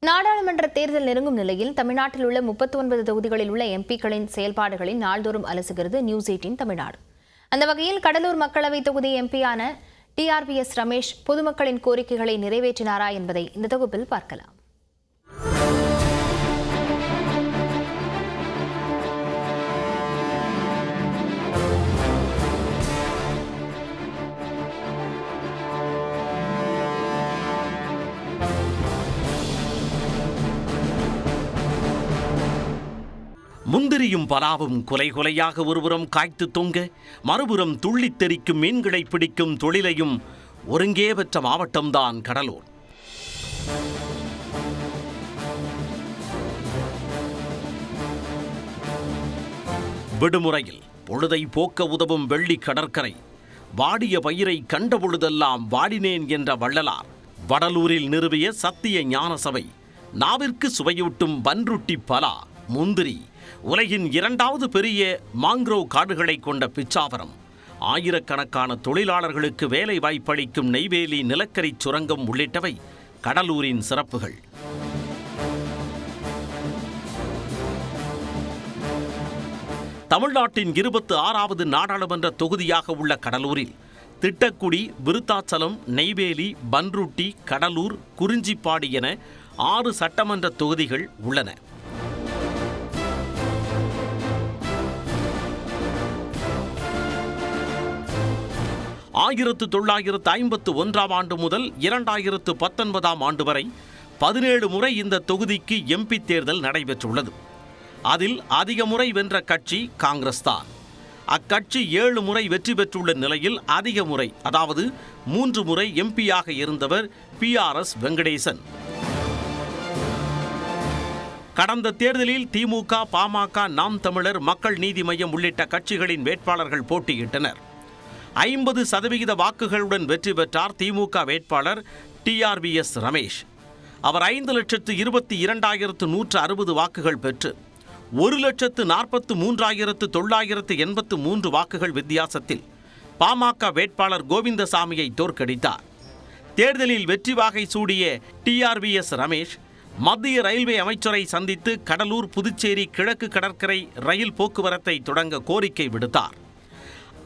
நாடாளுமன்ற தேர்தல் நெருங்கும் நிலையில் தமிழ்நாட்டில் உள்ள 39 தொகுதிகளில் உள்ள எம்பிக்களின் செயல்பாடுகளை நாள்தோறும் அலசுகிறது நியூஸ் 18 தமிழ்நாடு. அந்த வகையில் கடலூர் மக்களவை தொகுதி எம்பியான TRBS ரமேஷ் பொதுமக்களின் கோரிக்கைகளை நிறைவேற்றினாரா என்பதை இந்த தொகுப்பில் பார்க்கலாம். முந்திரியும் பலாவும் கொலை கொலையாக ஒருபுறம் காய்த்து தொங்க, மறுபுறம் துள்ளித் தெறிக்கும் மீன்களை பிடிக்கும் தொழிலையும் ஒருங்கே பெற்ற மாவட்டம்தான் கடலூர். விடுமுறையில் பொழுதை போக்க உதவும் வெள்ளி கடற்கரை, வாடிய பயிரை கண்டபொழுதெல்லாம் வாடினேன் என்ற வள்ளலார், வடலூரில் நிறுவிய சத்திய ஞான சபை, நாவிற்கு சுவையூட்டும் பன்ருட்டி பலா, முந்திரி, உலகின் 2வது பெரிய மாங்க்ரோவ் காடுகளை கொண்ட பிச்சாவரம், ஆயிரக்கணக்கான தொழிலாளர்களுக்கு வேலை வாய்ப்பளிக்கும் நெய்வேலி நிலக்கரி சுரங்கம் உள்ளிட்டவை கடலூரின் சிறப்புகள். தமிழ்நாட்டின் 26வது நாடாளுமன்ற தொகுதியாக உள்ள கடலூரில் திட்டக்குடி, விருத்தாச்சலம், நெய்வேலி, பன்ருட்டி, கடலூர், குறிஞ்சிப்பாடி என 6 சட்டமன்ற தொகுதிகள் உள்ளன. ஆயிரத்து 1951 ஆண்டு முதல் 2019 ஆண்டு வரை 17 முறை இந்த தொகுதிக்கு எம்பி தேர்தல் நடைபெற்றுள்ளது. அதில் அதிக முறை வென்ற கட்சி காங்கிரஸ் தான். அக்கட்சி 7 முறை வெற்றி பெற்றுள்ள நிலையில் அதிக முறை, அதாவது 3 முறை எம்பியாக இருந்தவர் PRS வெங்கடேசன். கடந்த தேர்தலில் திமுக, பாமக, நாம் தமிழர், மக்கள் நீதி மய்யம் உள்ளிட்ட கட்சிகளின் வேட்பாளர்கள் போட்டியிட்டனர். 50% வாக்குகளுடன் வெற்றி பெற்றார் திமுக வேட்பாளர் TRBS ரமேஷ். அவர் 5,22,160 வாக்குகள் பெற்று 1,43,983 வாக்குகள் வித்தியாசத்தில் பாமக வேட்பாளர் கோவிந்தசாமியை தோற்கடித்தார். தேர்தலில் வெற்றி வாகை சூடிய TRBS ரமேஷ் மத்திய ரயில்வே அமைச்சரை சந்தித்து கடலூர், புதுச்சேரி கிழக்கு கடற்கரை ரயில் போக்குவரத்தை தொடங்க கோரிக்கை விடுத்தார்.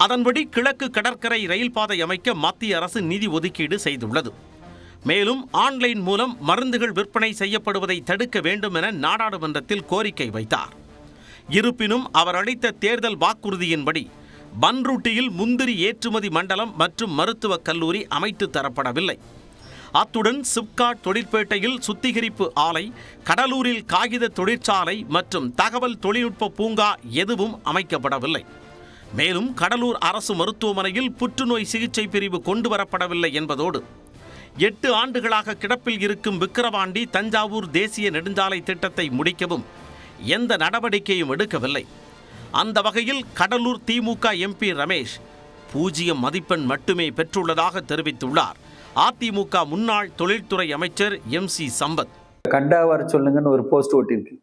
அதன்படி கிழக்கு கடற்கரை ரயில் பாதை அமைக்க மத்திய அரசு நிதி ஒதுக்கீடு செய்துள்ளது. மேலும் ஆன்லைன் மூலம் மருந்துகள் விற்பனை செய்யப்படுவதை தடுக்க வேண்டும் என நாடாளுமன்றத்தில் கோரிக்கை வைத்தார். இருப்பினும் அவர் அளித்த தேர்தல் வாக்குறுதியின்படி பன்ருட்டியில் முந்திரி ஏற்றுமதி மண்டலம் மற்றும் மருத்துவக் கல்லூரி அமைத்து தரப்படவில்லை. அத்துடன் சிப்காட் தொழிற்பேட்டையில் சுத்திகரிப்பு ஆலை, கடலூரில் காகித தொழிற்சாலை மற்றும் தகவல் தொழில்நுட்ப பூங்கா எதுவும் அமைக்கப்படவில்லை. மேலும் கடலூர் அரசு மருத்துவமனையில் புற்றுநோய் சிகிச்சை பிரிவு கொண்டு வரப்படவில்லை என்பதோடு 8 ஆண்டுகளாக கிடப்பில் இருக்கும் விக்கிரவாண்டி, தஞ்சாவூர் தேசிய நெடுஞ்சாலை திட்டத்தை முடிக்கவும் எந்த நடவடிக்கையும் எடுக்கவில்லை. அந்த வகையில் கடலூர் திமுக MP ரமேஷ் 0 மதிப்பெண் மட்டுமே பெற்றுள்ளதாக தெரிவித்துள்ளார் அதிமுக முன்னாள் தொழில்துறை அமைச்சர் MC சம்பத். கண்டா வர சொல்லுங்கன்னு ஒரு போஸ்ட் ஓட்டிருக்கு.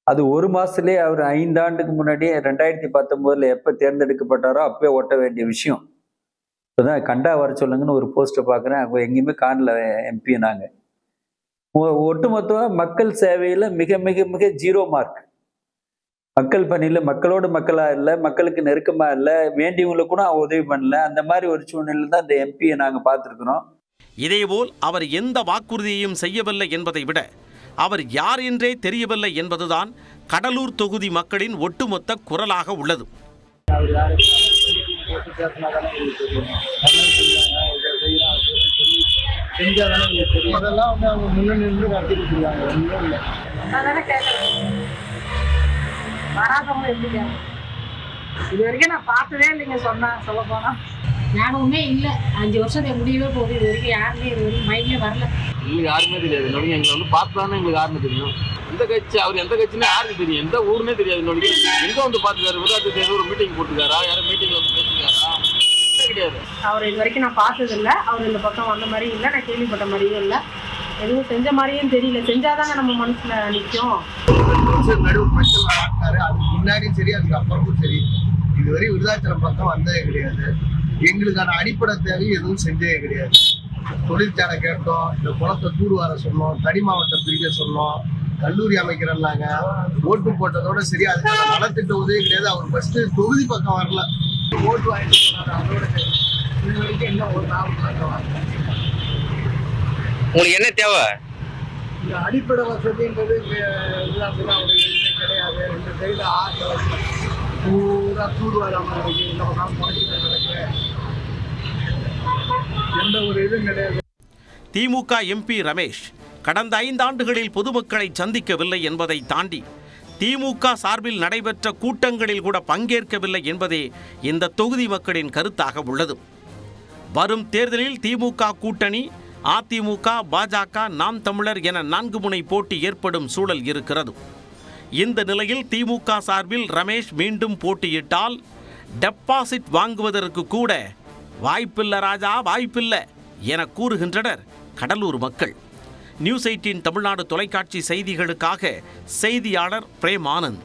அது 1 மாசத்துலேயே அவர் 5 ஆண்டுக்கு முன்னாடியே 2019 எப்போ தேர்ந்தெடுக்கப்பட்டாரோ அப்பவே ஓட்ட வேண்டிய விஷயம். இப்போதான் கண்டா வர சொல்லுங்கன்னு ஒரு போஸ்ட்டை பார்க்குறேன். அங்கே எங்கேயுமே காணல MP. நாங்கள் ஒட்டுமொத்தமாக மக்கள் சேவையில் மிக மிக மிக 0 மார்க். மக்கள் பணியில் மக்களோடு மக்களாக இல்லை, மக்களுக்கு நெருக்கமாக இல்லை, வேண்டியவங்களுக்கு கூட உதவி பண்ணல. அந்த மாதிரி ஒரு சூழ்நிலையில் தான் இந்த MP நாங்கள் பார்த்துருக்குறோம். இதேபோல் அவர் எந்த வாக்குறுதியையும் செய்யவில்லை என்பதை விட அவர் யார் என்றே தெரியவில்லை என்பதுதான் கடலூர் தொகுதி மக்களின் ஒட்டுமொத்த குரலாக உள்ளது. இது வரைக்கும் நான் பார்த்ததே இல்லைங்க. சொல்ல போனா ஞாபகமே இல்லை. 5 வருஷம் முடியவே போகுது. இது வரைக்கும் யாருமே இது வரைக்கும் மைண்ட்லேயே வரல. எங்களுக்கு யாருமே தெரியாது. இன்னொன்று எங்களை வந்து பார்த்துதானே எங்களுக்கு யாருன்னு தெரியும். எந்த கட்சி அவர் எந்த கட்சின்னு யாருக்கு தெரியும், எந்த ஊருன்னே தெரியாது. இன்னொன்று எங்கே வந்து பார்த்துக்காரு, விருதாச்சலத்தில் ஒரு மீட்டிங் போட்டுக்காரா, யாரும் மீட்டிங்கில் வந்து பேசிக்காரா, எதுவுமே கிடையாது. அவர் இது வரைக்கும் நான் பார்த்ததில்லை. அவர் இந்த பக்கம் வந்த மாதிரியும் இல்லை, நான் கேள்விப்பட்ட மாதிரியும் இல்லை. எதுவும் செஞ்ச மாதிரியும் தெரியல. செஞ்சாதாங்க நம்ம மனசுல நிற்கும். நடுவு பிரச்சனை ஆட்டாரு. அதுக்கு முன்னாடியும் சரி, அதுக்கு அப்புறமும் சரி, இதுவரை விருதாச்சலம் பக்கம் வந்ததே கிடையாது. எங்களுக்கான அடிப்படை தேவை எதுவும் செஞ்சதே கிடையாது. தொழிற்சாலை கேட்டோம், இந்த குளத்தை தூர்வார சொன்னோம், தனி மாவட்டம் பிரிக்க சொன்னோம், கல்லூரி அமைக்கிறேன்னாங்க. ஓட்டு போட்டதோட சரி, அதுக்கான நலத்திட்ட உதவி கிடையாது. அவர் ஃபர்ஸ்ட் தொகுதி பக்கம் வரல, ஓட்டு வாங்கிட்டு போனாரு. அதோட இது வரைக்கும் இன்னும் ஒரு நாள் பக்கம் வரல. உங்களுக்கு என்ன தேவை? இந்த அடிப்படை வசதின்றது அப்படிலாம் ஒரு எதுவுமே கிடையாது. இந்த சைடு ஆறு பூரா தூர்வாராம இருக்கு, இந்த பக்கம் முளைச்சிட்டு கிடக்கு, எந்த ஒரு இதுவும் கிடையாது. திமுக எம்பி ரமேஷ் கடந்த 5 ஆண்டுகளில் பொதுமக்களை சந்திக்கவில்லை என்பதை தாண்டி திமுக சார்பில் நடைபெற்ற கூட்டங்களில் கூட பங்கேற்கவில்லை என்பதே இந்த தொகுதி மக்களின் கருத்தாக உள்ளது. வரும் தேர்தலில் திமுக கூட்டணி அதிமுக, பாஜக, நாம் தமிழர் என 4 முனை போட்டி ஏற்படும் சூழல் இருக்கிறது. இந்த நிலையில் திமுக சார்பில் ரமேஷ் மீண்டும் போட்டியிட்டால் டெபாசிட் வாங்குவதற்கு கூட வாய்ப்பில்லை ராஜா, வாய்ப்பில்லை என கூறுகின்றனர் கடலூர் மக்கள். நியூஸ் 18 தமிழ்நாடு தொலைக்காட்சி செய்திகளுக்காக செய்தியாளர் பிரேம் ஆனந்த்.